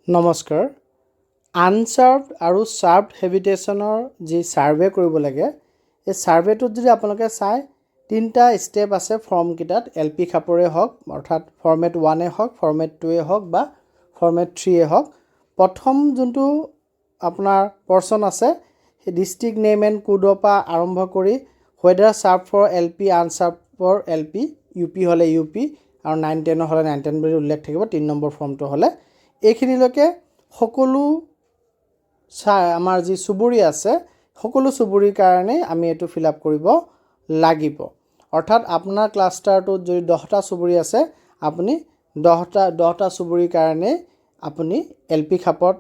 নমস্কাৰ। আনচাৰ্ভড আৰু চাৰ্ভড হেবিটেশ্যনৰ যি ছাৰ্ভে কৰিব লাগে, এই ছাৰ্ভেটোত যদি আপোনালোকে চাই তিনিটা ষ্টেপ আছে ফৰ্মকেইটাত, LP খাপৰে হওক, অৰ্থাৎ ফৰ্মেট 1 হওক, ফৰ্মেট 2 হওক বা ফৰ্মেট 3 হওক। প্ৰথম যোনটো আপোনাৰ পৰ্চন আছে, সেই ডিষ্ট্ৰিক্ট নেম এণ্ড কোডৰ পৰা আৰম্ভ কৰি whether served for LP, unserved for LP, UP হ'লে UP আৰু 9-10 হ'লে 9-10 বুলি উল্লেখ থাকিব 3 নম্বৰ ফৰ্মটো হ'লে। এইখিনিলৈকে সকলো আমাৰ যি চুবুৰী আছে, সকলো চুবুৰীৰ কাৰণে আমি এইটো ফিল আপ কৰিব লাগিব। অৰ্থাৎ আপোনাৰ ক্লাষ্টাৰটোত যদি 10টা চুবুৰী আছে, আপুনি 10টা চুবুৰীৰ কাৰণে আপুনি LP খাপত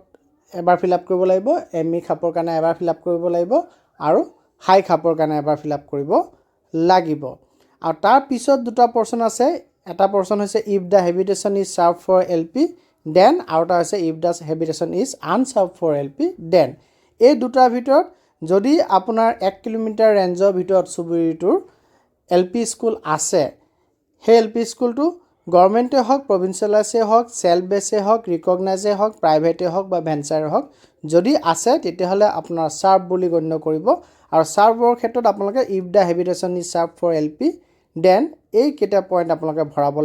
এবাৰ ফিল আপ কৰিব লাগিব, ME খাপৰ কাৰণে এবাৰ ফিল আপ কৰিব লাগিব আৰু হাই খাপৰ কাৰণে এবাৰ ফিল আপ কৰিব লাগিব। আৰু তাৰ পিছত দুটা পৰ্চন আছে। এটা পৰ্চন হৈছে if the habitation is served for LP then, আৰু এটা হৈছে if the habitation is unserved for LP then. এই দুটাৰ ভিতৰত যদি আপোনাৰ 1 কিলোমিটাৰ ৰেঞ্জৰ ভিতৰত চুবুৰীটোৰ LP স্কুল আছে, সেই LP স্কুলটো গভৰ্ণমেণ্টে হওক, প্ৰভিঞ্চিয়েলাইজে হওক, চেল্ফ বেছে হওক, ৰিকগনাইজে হওক, প্ৰাইভেটে হওক বা ভেঞ্চাৰে হওক, যদি আছে তেতিয়াহ'লে আপোনাৰ ছাৰ্ভ বুলি গণ্য কৰিব। আৰু ছাৰ্ভৰ ক্ষেত্ৰত আপোনালোকে if the habitation is served for LP then এইকেইটা পইণ্ট আপোনালোকে ভৰাব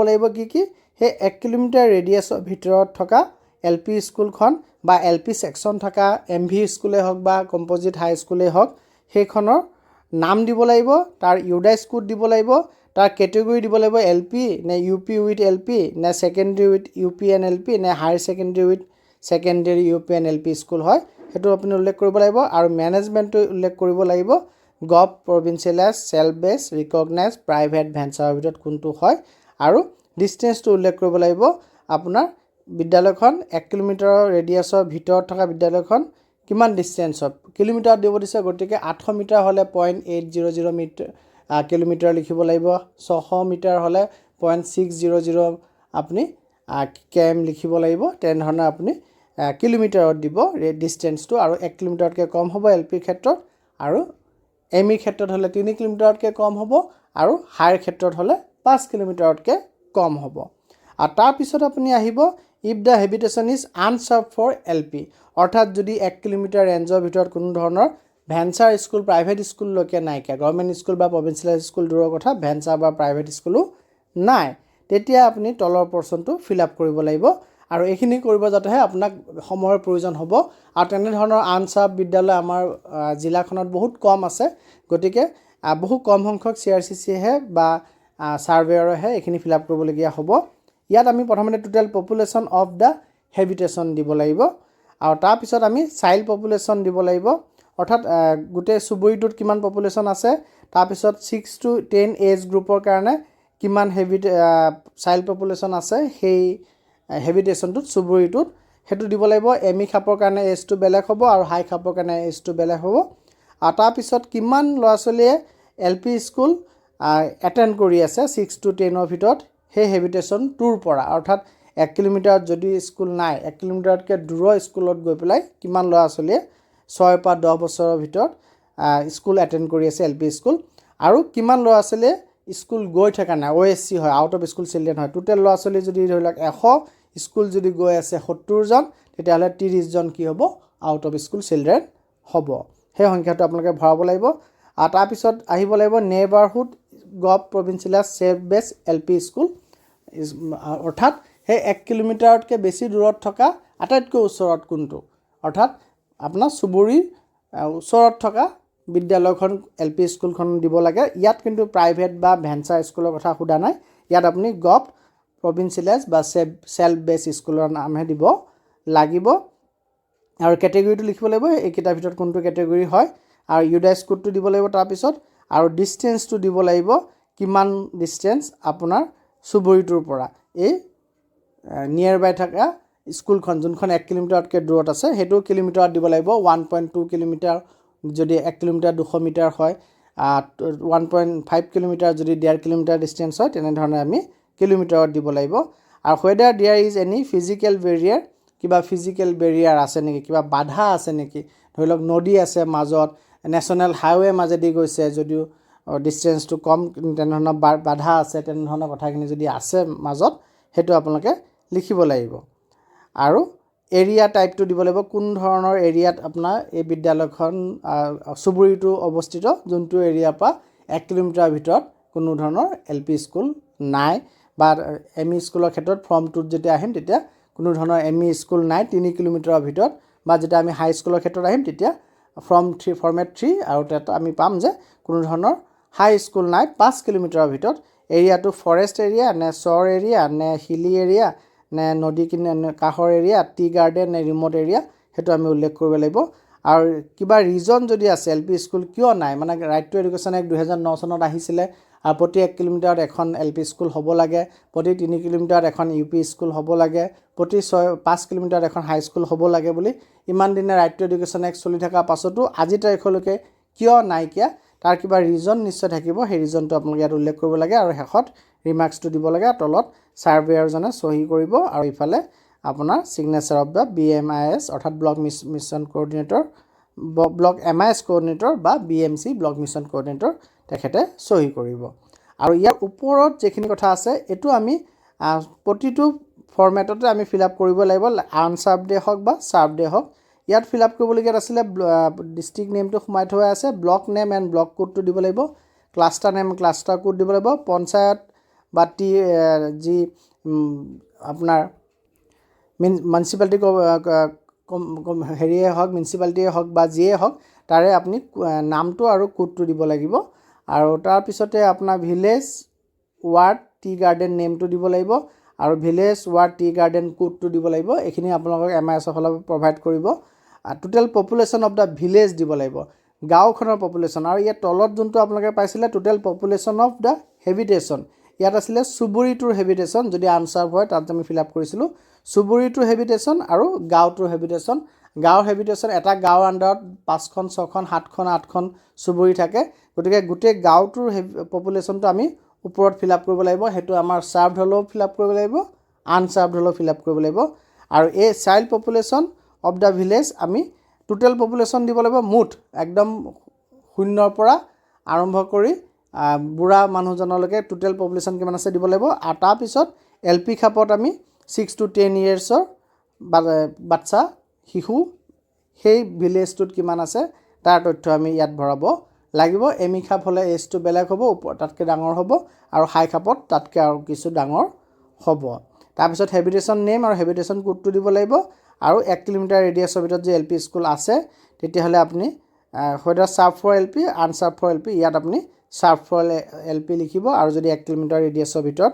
লাগিব। কি সেই 1 কিলোমিটাৰ ৰেডিয়াছৰ ভিতৰত থকা LP স্কুলখন বা LP ছেকশ্যন থকা MV স্কুলেই হওক বা কম্পজিট হাই স্কুলেই হওক, সেইখনৰ নাম দিব লাগিব, তাৰ ইউডাইচ কোড দিব লাগিব, তাৰ কেটেগৰী দিব লাগিব, LP নে UP উইথ LP নে secondary with UP and LP নে higher secondary with secondary UP and LP school হয়, সেইটো আপুনি উল্লেখ কৰিব লাগিব। আৰু মেনেজমেণ্টটো উল্লেখ কৰিব লাগিব, গভ, প্ৰভিঞ্চিয়েলাইজ, চেল্ফ বেছ, ৰিকগনাইজ, প্ৰাইভেট, ভেঞ্চাৰৰ ভিতৰত কোনটো হয়। আৰু ডিষ্টেঞ্চটো উল্লেখ কৰিব লাগিব, আপোনাৰ বিদ্যালয়খন 1 কিলোমিটাৰৰ ৰেডিয়াছৰ ভিতৰত থকা বিদ্যালয়খন কিমান ডিষ্টেঞ্চত, কিলোমিটাৰত দিব দিছে, গতিকে 800 মিটাৰ হ'লে 0.800 কিলোমিটাৰ লিখিব লাগিব, 600 মিটাৰ হ'লে 0.600 আপুনি km লিখিব লাগিব। তেনেধৰণে আপুনি কিলোমিটাৰত দিব ডিষ্টেঞ্চটো, আৰু 1 কিলোমিটাৰতকৈ কম হ'ব LP ক্ষেত্ৰত, আৰু ME ক্ষেত্ৰত হ'লে 3 কিলোমিটাৰতকৈ কম হ'ব, আৰু হাইৰ ক্ষেত্ৰত হ'লে 5 কিলোমিটাৰতকৈ কম হ'ব। আৰু তাৰপিছত আপুনি আহিব if the habitation is unserved for LP, অৰ্থাৎ যদি 1 কিলোমিটাৰ ৰেঞ্জৰ ভিতৰত কোনো ধৰণৰ ভেঞ্চাৰ স্কুল, প্ৰাইভেট স্কুললৈকে নাইকিয়া, গভৰ্ণমেণ্ট স্কুল বা প্ৰভিঞ্চিয়েলাইজ স্কুল দূৰৰ কথা, ভেঞ্চাৰ বা প্ৰাইভেট স্কুলো নাই, তেতিয়া আপুনি তলৰ পৰ্চনটো ফিল আপ কৰিব লাগিব। আৰু এইখিনি কৰিব যাতেহে আপোনাক সময়ৰ প্ৰয়োজন হ'ব। আৰু তেনেধৰণৰ আনচাৰ্ভ বিদ্যালয় আমাৰ জিলাখনত বহুত কম আছে, গতিকে বহু কম সংখ্যক CRCCহে বা ছাৰ্ভেয়াৰেহে এইখিনি ফিল আপ কৰিবলগীয়া হ'ব। ইয়াত আমি প্ৰথমতে টোটেল পপুলেশ্যন অফ দ্য হেবিটেশ্যন দিব লাগিব, আৰু তাৰপিছত আমি চাইল্ড পপুলেশ্যন দিব লাগিব, অৰ্থাৎ গোটেই চুবুৰীটোত কিমান পপুলেশ্যন আছে, তাৰপিছত 6 to 10 এজ গ্ৰুপৰ কাৰণে কিমান চাইল্ড পপুলেশ্যন আছে সেই হেবিটেশ্যনটোত, চুবুৰীটোত, সেইটো দিব লাগিব। ME খাপৰ কাৰণে এজটো বেলেগ হ'ব আৰু হাই খাপৰ কাৰণে এজটো বেলেগ হ'ব। আৰু তাৰপিছত কিমান ল'ৰা ছোৱালীয়ে LP স্কুল এটেণ্ড কৰি আছে 6 to 10ৰ ভিতৰত সেই হেবিটেশ্যন 2ৰ পৰা, অৰ্থাৎ 1 কিলোমিটাৰত যদি স্কুল নাই, 1 কিলোমিটাৰতকৈ দূৰৰ স্কুলত গৈ পেলাই কিমান ল'ৰা ছোৱালীয়ে 6 পৰা 10 বছৰৰ ভিতৰত স্কুল এটেণ্ড কৰি আছে LP স্কুল, আৰু কিমান ল'ৰা ছোৱালীয়ে স্কুল গৈ থকা নাই, OSC হয়, আউট অফ স্কুল চিলড্ৰেন হয়। টোটেল ল'ৰা ছোৱালী যদি ধৰি লওক 100, স্কুল যদি গৈ আছে 70জন, তেতিয়াহ'লে 30জন কি হ'ব, আউট অফ স্কুল চিলড্ৰেন হ'ব। সেই সংখ্যাটো আপোনালোকে ভৰাব লাগিব। আৰু তাৰপিছত আহিব লাগিব নেইবাৰহুড গভ, প্ৰভিঞ্চিয়েলাইজ, চেল্ফ বেছ LP স্কুল, অৰ্থাৎ সেই 1 কিলোমিটাৰতকৈ বেছি দূৰত থকা আটাইতকৈ ওচৰত কোনটো, অৰ্থাৎ আপোনাৰ চুবুৰীৰ ওচৰত থকা বিদ্যালয়খন LP স্কুলখন দিব লাগে। ইয়াত কিন্তু প্ৰাইভেট বা ভেঞ্চাৰ স্কুলৰ কথা সোধা নাই, ইয়াত আপুনি গভ, প্ৰভিঞ্চিয়েলাইজ বা চেল্ফ বেছ স্কুলৰ নামহে দিব লাগিব। আৰু কেটেগৰীটো লিখিব লাগিব, এইকেইটাৰ ভিতৰত কোনটো কেটেগৰী হয়, আৰু ইউডাইচ কোডটো দিব লাগিব তাৰপিছত, আৰু ডিষ্টেঞ্চটো দিব লাগিব, কিমান ডিষ্টেঞ্চ আপোনাৰ চুবুৰীটোৰ পৰা এই নিয়াৰ বাই থকা স্কুলখন, যোনখন 1 কিলোমিটাৰতকৈ দূৰত আছে, সেইটো কিলোমিটাৰত দিব লাগিব। 1.2 কিলোমিটাৰ যদি 1 কিলোমিটাৰ 200 মিটাৰ হয়, 1.5 কিলোমিটাৰ যদি 1.5 কিলোমিটাৰ ডিষ্টেঞ্চ হয়, তেনেধৰণে আমি কিলোমিটাৰত দিব লাগিব। আৰু whether there is any physical barrier, কিবা ফিজিকেল বেৰিয়াৰ আছে নেকি, কিবা বাধা আছে নেকি, ধৰি লওক নদী আছে মাজত, নেশ্যনেল হাইৱে মাজেদি গৈছে যদিও ডিষ্টেঞ্চটো কম, তেনেধৰণৰ বাধা আছে, তেনেধৰণৰ কথাখিনি যদি আছে মাজত, সেইটো আপোনালোকে লিখিব লাগিব। আৰু এৰিয়া টাইপটো দিব লাগিব, কোন ধৰণৰ এৰিয়াত আপোনাৰ এই বিদ্যালয়খন চুবুৰীটো অৱস্থিত, যোনটো এৰিয়াৰ পৰা 1 কিলোমিটাৰ ভিতৰত কোনো ধৰণৰ LP স্কুল নাই, বা ME স্কুলৰ ক্ষেত্ৰত ফৰ্ম 2ত যেতিয়া আহিম তেতিয়া কোনো ধৰণৰ ME স্কুল নাই 3 কিলোমিটাৰৰ ভিতৰত, বা যেতিয়া আমি হাই স্কুলৰ ক্ষেত্ৰত আহিম তেতিয়া ফৰ্মেট 3 আৰু তাত আমি পাম যে কোনো ধৰণৰ হাই স্কুল নাই 5 কিলোমিটাৰৰ ভিতৰত। এৰিয়াটো ফৰেষ্ট এৰিয়া নে চৰ এৰিয়া নে হিলি এৰিয়া নে নদী কাষৰ এৰিয়া, টি গাৰ্ডেন নে ৰিম'ট এৰিয়া, সেইটো আমি উল্লেখ কৰিব লাগিব। আৰু কিবা ৰিজন যদি আছে LP স্কুল কিয় নাই, মানে ৰাইট টু এডুকেশ্যন এক্ট 2009 চনত আহিছিলে, আৰু প্ৰতি 1 কিলোমিটাৰত এখন LP স্কুল হ'ব লাগে, প্ৰতি 3 কিলোমিটাৰত এখন UP স্কুল হ'ব লাগে, প্ৰতি 5 কিলোমিটাৰত এখন হাই স্কুল হ'ব লাগে বুলি ইমান দিনে ৰাইট টু এডুকেশ্যন এক্ট চলি থকাৰ পাছতো আজি তাৰিখলৈকে কিয় নাইকিয়া, তাৰ কিবা ৰিজন নিশ্চয় থাকিব। সেই ৰিজনটো আপোনালোকে ইয়াত উল্লেখ কৰিব লাগে আৰু শেষত ৰিমাৰ্কছটো দিব লাগে, তলত ছাৰ্ভেয়াৰজনে চহী কৰিব, আৰু ইফালে আপোনাৰ ছিগনেচাৰ অফ দ্য BMIS অৰ্থাৎ block mission coordinator, block MIS coordinator বা BMC ব্লক মিছন কোঅৰ্ডিনেটৰ তেখেতে চহী কৰিব। আৰু ইয়াৰ ওপৰত যিখিনি কথা আছে এইটো আমি প্ৰতিটো ফৰ্মেটতে আমি ফিল আপ কৰিব লাগিব, আনচাৰ্ভডে হওক বা চাৰ্ভডে হওক। ইয়াত ফিল আপ কৰিবলগীয়াত আছিলে ডিষ্ট্ৰিক্ট নেমটো সোমাই থোৱা আছে, ব্লক নেম এণ্ড ব্লক কোডটো দিব লাগিব, ক্লাষ্টাৰ নেম ক্লাষ্টাৰ কোড দিব লাগিব, পঞ্চায়ত বা যি আপোনাৰ মিউনিচিপালিটি হেৰিয়ে হওক, মিউনিচিপালিটিয়ে হওক বা যিয়ে হওক, তাৰে আপুনি নামটো আৰু কোডটো দিব লাগিব। আৰু তাৰপিছতে আপোনাৰ ভিলেজ ৱাৰ্ড টি গাৰ্ডেন নেমটো দিব লাগিব, আৰু ভিলেজ ৱাৰ্ড টি গাৰ্ডেন কোডটো দিব লাগিব। এইখিনি আপোনালোকক MIS ফালৰ পৰা প্ৰভাইড কৰিব। Total population of the village দিব লাগিব, গাঁওখনৰ পপুলেশ্যন। আৰু ইয়াত তলত যোনটো আপোনালোকে পাইছিলে টোটেল পপুলেশ্যন অফ দ্য হেবিটেশ্যন, ইয়াত আছিলে চুবুৰীটোৰ হেবিটেশ্যন, যদি আনচাৰ্ভ হয় তাত আমি ফিল আপ কৰিছিলোঁ চুবুৰীটোৰ হেবিটেশ্যন আৰু গাঁওটোৰ হেবিটেশ্যন। গাঁৱৰ হেবিটেশ্যন, এটা গাঁৱৰ আণ্ডাৰত 5খন 6খন 7খন 8খন চুবুৰী থাকে, গতিকে গোটেই গাঁওটোৰ পপুলেশ্যনটো আমি ওপৰত ফিল আপ কৰিব লাগিব। সেইটো আমাৰ চাৰ্ভড হ'লেও ফিল আপ কৰিব লাগিব, আনচাৰ্ভড হ'লেও ফিল আপ কৰিব লাগিব। আৰু এই child population of the village আমি টোটেল পপুলেশ্যন দিব লাগিব, মুঠ একদম 0ৰ পৰা আৰম্ভ কৰি বুঢ়া মানুহজনলৈকে টোটেল পপুলেশ্যন কিমান আছে দিব লাগিব। আৰু তাৰপিছত LP খাপত আমি 6 to 10 ইয়েৰ্ছৰ বাচ্চা শিশু সেই ভিলেজটোত কিমান আছে তাৰ তথ্য আমি ইয়াত ভৰাব লাগিব। ME খাপ হ'লে এজটো বেলেগ হ'ব, তাতকৈ ডাঙৰ হ'ব, আৰু হাই খাপত তাতকৈ আৰু কিছু ডাঙৰ হ'ব। তাৰপিছত হেবিটেশ্যন নেম আৰু হেবিটেশ্যন কোডটো দিব লাগিব। আৰু 1 কিলোমিটাৰ ৰেডিয়াছৰ ভিতৰত যে LP স্কুল আছে তেতিয়াহ'লে আপুনি হয়তো served for LP unserved for LP, ইয়াত আপুনি চাৰ্ভ ফৰ LP লিখিব, আৰু যদি 1 কিলোমিটাৰ ৰেডিয়াছৰ ভিতৰত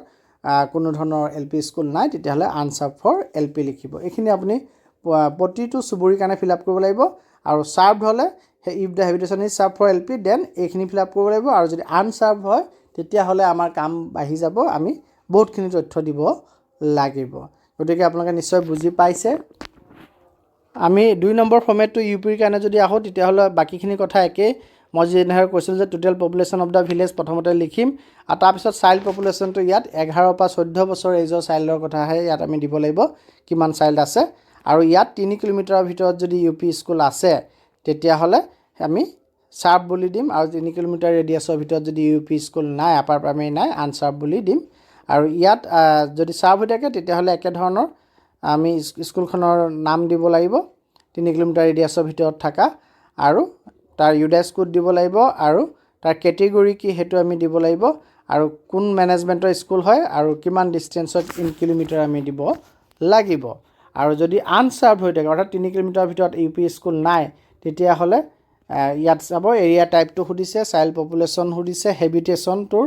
কোনো ধৰণৰ LP স্কুল নাই তেতিয়াহ'লে আনচাৰ্ভ ফৰ LP লিখিব। এইখিনি আপুনি প্ৰতিটো চুবুৰীৰ কাৰণে ফিল আপ কৰিব লাগিব। আৰু চাৰ্ভড হ'লে if the habitation is served for LP then এইখিনি ফিল আপ কৰিব লাগিব। আৰু যদি আনচাৰ্ভ হয় তেতিয়াহ'লে আমাৰ কাম বাঢ়ি যাব, আমি বহুতখিনি তথ্য দিব লাগিব। গতিকে আপোনালোকে নিশ্চয় বুজি পাইছে। আমি 2 নম্বৰ ফৰ্মেটটো UPৰ কাৰণে যদি আহোঁ তেতিয়াহ'লে বাকীখিনি কথা একেই। মই যেনেদৰে কৈছিলোঁ যে total population of the village প্ৰথমতে লিখিম, আৰু তাৰপিছত চাইল্ড পপুলেশ্যনটো ইয়াত 11 পৰা 14 বছৰ এজৰ চাইল্ডৰ কথাহে ইয়াত আমি দিব লাগিব, কিমান চাইল্ড আছে। আৰু ইয়াত 3 কিলোমিটাৰৰ ভিতৰত যদি UP স্কুল আছে তেতিয়াহ'লে আমি চাৰ্ভ বুলি দিম, আৰু 3 কিলোমিটাৰ ৰেডিয়াছৰ ভিতৰত যদি UP স্কুল নাই, আপাৰ প্ৰাইমেৰী নাই, আনচাৰ্ভ বুলি দিম। আৰু ইয়াত যদি চাৰ্ভ হৈ থাকে তেতিয়াহ'লে একেধৰণৰ আমি স্কুলখনৰ নাম দিব লাগিব, 3 কিলোমিটাৰ ৰেডিয়াছৰ ভিতৰত থকা, আৰু তাৰ UDAS কোড দিব লাগিব, আৰু তাৰ কেটেগৰী কি সেইটো আমি দিব লাগিব, আৰু কোন মেনেজমেণ্টৰ স্কুল হয়, আৰু কিমান ডিষ্টেঞ্চত ইন কিলোমিটাৰ আমি দিব লাগিব। আৰু যদি আনচাৰ্ভ হৈ থাকে অৰ্থাৎ 3 কিলোমিটাৰৰ ভিতৰত UP স্কুল নাই তেতিয়াহ'লে ইয়াত চাব এৰিয়া টাইপটো সুধিছে, চাইল্ড পপুলেশ্যন সুধিছে, হেবিটেশ্যনটোৰ,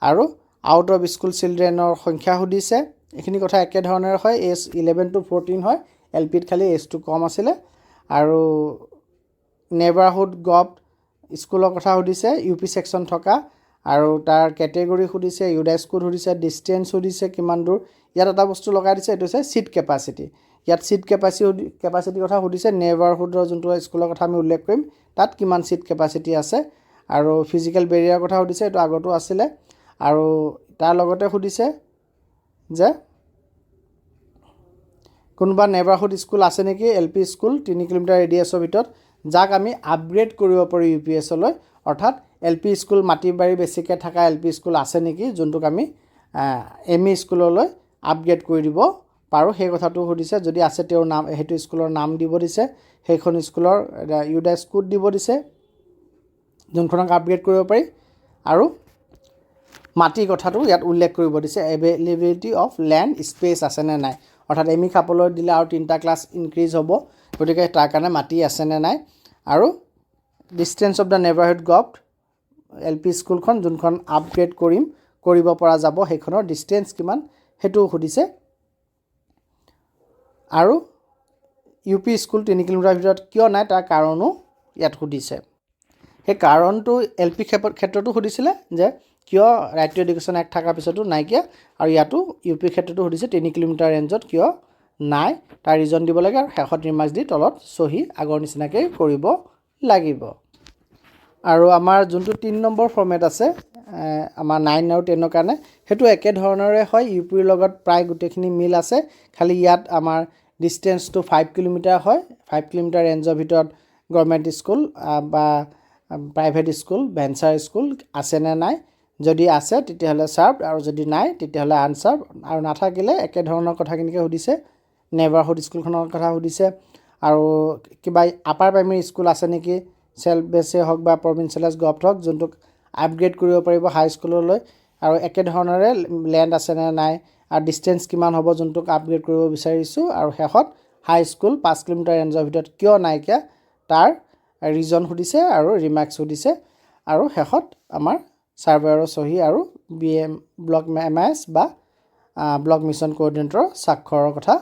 আৰু আউট অফ স্কুল চিলড্ৰেনৰ সংখ্যা সুধিছে। এইখিনি কথা একেধৰণেৰে হয়, এজ 11 to 14 হয়, LPত খালি এজটো কম আছিলে। আৰু নেইবাৰহুড গভ স্কুলৰ কথা সুধিছে, UP ছেকশ্যন থকা, আৰু তাৰ কেটেগৰী সুধিছে, UDAS কোড সুধিছে, ডিষ্টেঞ্চ সুধিছে কিমান দূৰ। ইয়াত এটা বস্তু লগাই দিছে, এইটো হৈছে ছিট কেপাচিটি। ইয়াত ছিট কেপাচিটিৰ কথা সুধিছে, নেইবাৰহুডৰ যোনটো স্কুলৰ কথা আমি উল্লেখ কৰিম তাত কিমান ছিট কেপাচিটি আছে। আৰু ফিজিকেল বেৰিয়াৰ কথা সুধিছে, এইটো আগতো আছিলে। আৰু তাৰ লগতে সুধিছে যে কোনোবা নেইবাৰহুড স্কুল আছে নেকি LP স্কুল 3 কিলোমিটাৰ ৰেডিয়াছৰ ভিতৰত, যাক আমি আপগ্ৰেড কৰিব পাৰোঁ UPSলৈ, অৰ্থাৎ LP স্কুল মাটি বাৰী বেছিকৈ থকা LP স্কুল আছে নেকি যোনটোক আমি ME স্কুললৈ আপগ্ৰেড কৰি দিব পাৰোঁ সেই কথাটো সুধিছে। যদি আছে তেওঁৰ নাম, সেইটো স্কুলৰ নাম দিব দিছে, সেইখন স্কুলৰ ইউডাইচ কোড দিব দিছে যোনখনক আপগ্ৰেড কৰিব পাৰি, আৰু মাটিৰ কথাটো ইয়াত উল্লেখ কৰিব দিছে, এভেইলেবিলিটি অফ লেণ্ড স্পেচ আছেনে নাই, অৰ্থাৎ এমি খাপলৈ দিলে আৰু 3টা ক্লাছ ইনক্ৰিজ হ'ব, গতিকে তাৰ কাৰণে মাটি আছেনে নাই, আৰু distance of the neighbourhood govt LP স্কুলখন যোনখন আপগ্ৰেড কৰিব পৰা যাব সেইখনৰ ডিষ্টেঞ্চ কিমান সেইটোও সুধিছে, আৰু UP স্কুল 3 কিলোমিটাৰ ভিতৰত কিয় নাই তাৰ কাৰণো ইয়াত সুধিছে। সেই কাৰণটো LP ক্ষেত্ৰতো সুধিছিলে যে কিয় ৰাইট টু এডুকেশ্যন এক্ট থকাৰ পিছতো নাইকিয়া, আৰু ইয়াতো UP ক্ষেত্ৰতো সুধিছে 3 কিলোমিটাৰ ৰেঞ্জত কিয় নাই, তাৰ ৰিজন দিব লাগে, আৰু শেষত ৰিমাৰ্কছ দি তলত চহী আগৰ নিচিনাকৈ কৰিব লাগিব। আৰু আমাৰ যোনটো 3 নম্বৰ ফৰ্মেট আছে আমাৰ 9 আৰু 10ৰ কাৰণে, সেইটো একেধৰণৰে হয়, UPৰ লগত প্ৰায় গোটেইখিনি মিল আছে, খালি ইয়াত আমাৰ ডিষ্টেঞ্চটো 5 কিলোমিটাৰ হয়। 5 কিলোমিটাৰ ৰেঞ্জৰ ভিতৰত গভৰ্ণমেণ্ট স্কুল বা প্ৰাইভেট স্কুল, ভেঞ্চাৰ স্কুল আছেনে নাই, যদি আছে তেতিয়াহ'লে চাৰ্ভড, আৰু যদি নাই তেতিয়াহ'লে আনচাৰ্ভড, আৰু নাথাকিলে একেধৰণৰ কথাখিনিকে সুধিছে, নেইবাৰহুড স্কুলখনৰ কথা সুধিছে, আৰু কিবা আপাৰ প্ৰাইমেৰী স্কুল আছে নেকি, চেল্ফ বেছে হওক বা প্ৰভিঞ্চিয়েলাইজ গভট হওক, যোনটোক আপগ্ৰেড কৰিব পাৰিব হাইস্কুললৈ, আৰু একেধৰণৰে লেণ্ড আছেনে নাই, আৰু ডিষ্টেঞ্চ কিমান হ'ব যোনটোক আপগ্ৰেড কৰিব বিচাৰিছোঁ, আৰু শেষত হাইস্কুল 5 কিলোমিটাৰ ৰেঞ্জৰ ভিতৰত কিয় নাইকিয়া তাৰ ৰিজন সুধিছে আৰু ৰিমাৰ্কছ সুধিছে, আৰু শেষত আমাৰ ছাৰ্ভেয়াৰৰ চহী আৰু ব্লক MIS বা ব্লক মিছন কোঅৰ্ডিনেটৰৰ স্বাক্ষৰৰ কথা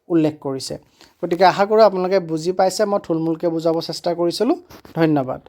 উল্লেখ কৰিছে। গতিকে আশা কৰোঁ আপোনালোকে বুজি পাইছে, মই থুলমূলকৈ বুজাব চেষ্টা কৰিছিলোঁ। ধন্যবাদ।